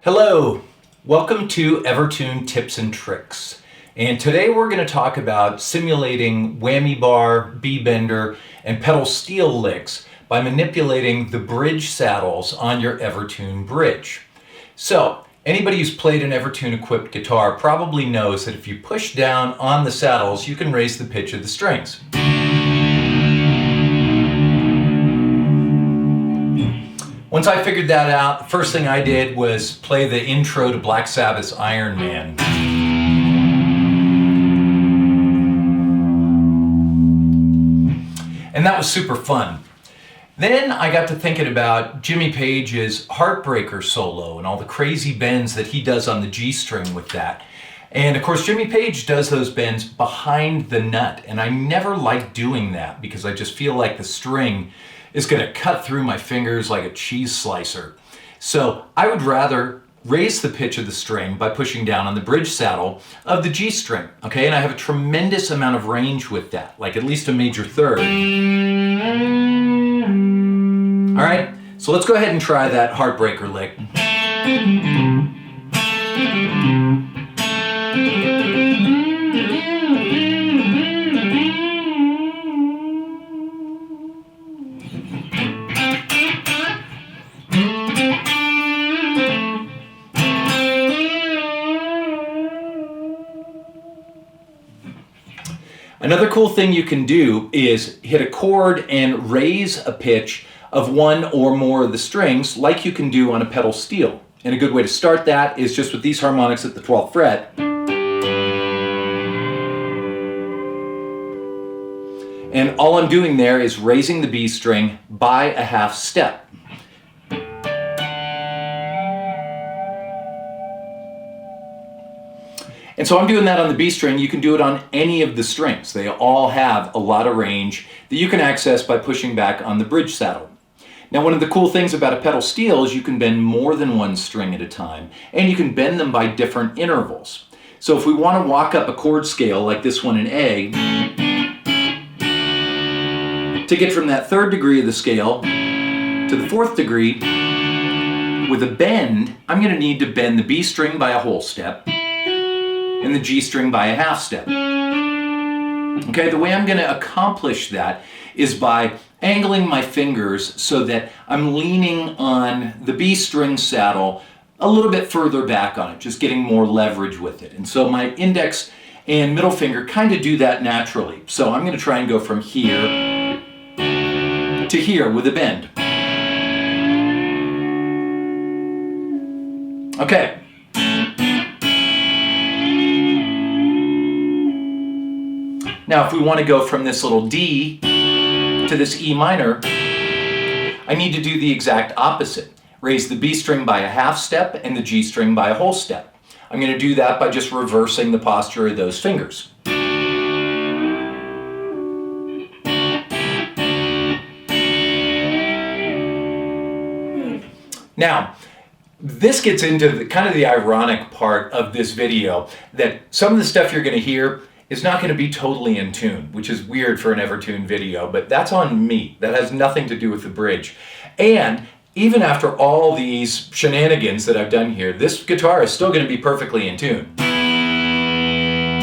Hello, welcome to EverTune Tips and Tricks. And today we're going to talk about simulating whammy bar, B-bender, and pedal steel licks by manipulating the bridge saddles on your EverTune bridge. So, anybody who's played an EverTune equipped guitar probably knows that if you push down on the saddles, you can raise the pitch of the strings. Once I figured that out, the first thing I did was play the intro to Black Sabbath's Iron Man. And that was super fun. Then I got to thinking about Jimmy Page's Heartbreaker solo and all the crazy bends that he does on the G string with that. And of course, Jimmy Page does those bends behind the nut, and I never like doing that because I just feel like the string is going to cut through my fingers like a cheese slicer. So I would rather raise the pitch of the string by pushing down on the bridge saddle of the G string, okay? And I have a tremendous amount of range with that, like at least a major third. All right, so let's go ahead and try that Heartbreaker lick. Another cool thing you can do is hit a chord and raise a pitch of one or more of the strings like you can do on a pedal steel. And a good way to start that is just with these harmonics at the 12th fret. And all I'm doing there is raising the B string by a half step. And so I'm doing that on the B string. You can do it on any of the strings. They all have a lot of range that you can access by pushing back on the bridge saddle. Now, one of the cool things about a pedal steel is you can bend more than one string at a time, and you can bend them by different intervals. So if we want to walk up a chord scale like this one in A, to get from that third degree of the scale to the fourth degree, with a bend, I'm going to need to bend the B string by a whole step, and the G string by a half step. Okay, the way I'm going to accomplish that is by angling my fingers so that I'm leaning on the B string saddle a little bit further back on it, just getting more leverage with it. And so my index and middle finger kind of do that naturally. So I'm going to try and go from here to here with a bend. Okay. Now, if we want to go from this little D to this E minor, I need to do the exact opposite. Raise the B string by a half step and the G string by a whole step. I'm going to do that by just reversing the posture of those fingers. Now, this gets into kind of the ironic part of this video, that some of the stuff you're going to hear is not going to be totally in tune, which is weird for an EverTune video, but that's on me. That has nothing to do with the bridge. And even after all these shenanigans that I've done here, this guitar is still going to be perfectly in tune.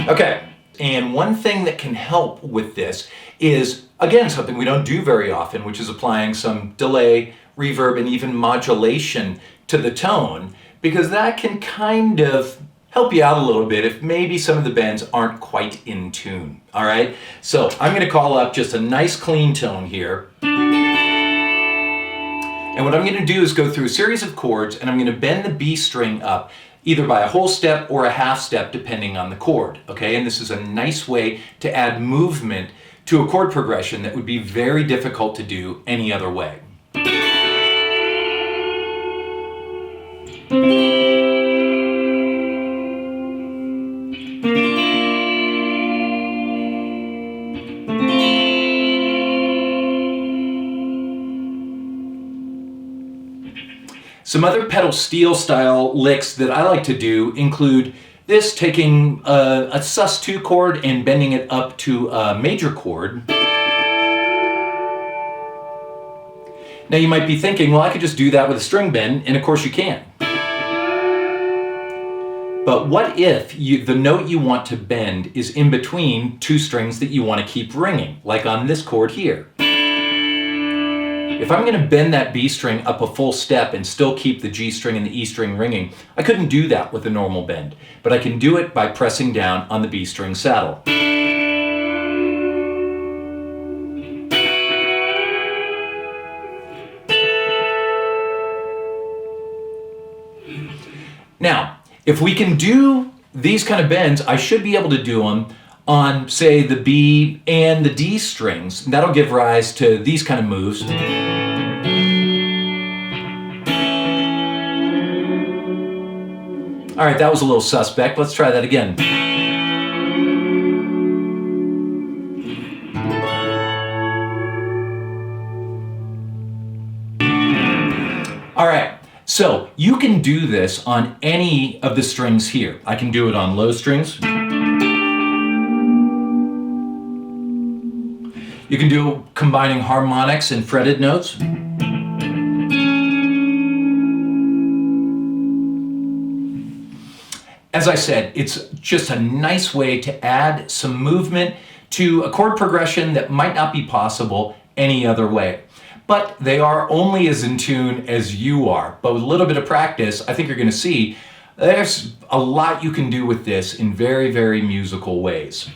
Okay, and one thing that can help with this is, again, something we don't do very often, which is applying some delay, reverb, and even modulation to the tone, because that can kind of help you out a little bit if maybe some of the bends aren't quite in tune, all right? So I'm going to call up just a nice clean tone here. And what I'm going to do is go through a series of chords, and I'm going to bend the B string up either by a whole step or a half step depending on the chord, okay? And this is a nice way to add movement to a chord progression that would be very difficult to do any other way. Some other pedal steel style licks that I like to do include this, taking a sus2 chord and bending it up to a major chord. Now you might be thinking, well, I could just do that with a string bend, and of course you can. But what if the note you want to bend is in between two strings that you want to keep ringing, like on this chord here? If I'm going to bend that B string up a full step and still keep the G string and the E string ringing, I couldn't do that with a normal bend, but I can do it by pressing down on the B string saddle. Now, if we can do these kind of bends, I should be able to do them on, say, the B and the D strings. That'll give rise to these kind of moves. All right, that was a little suspect. Let's try that again. All right, so you can do this on any of the strings here. I can do it on low strings. You can do combining harmonics and fretted notes. As I said, it's just a nice way to add some movement to a chord progression that might not be possible any other way. But they are only as in tune as you are. But with a little bit of practice, I think you're going to see there's a lot you can do with this in very, very musical ways.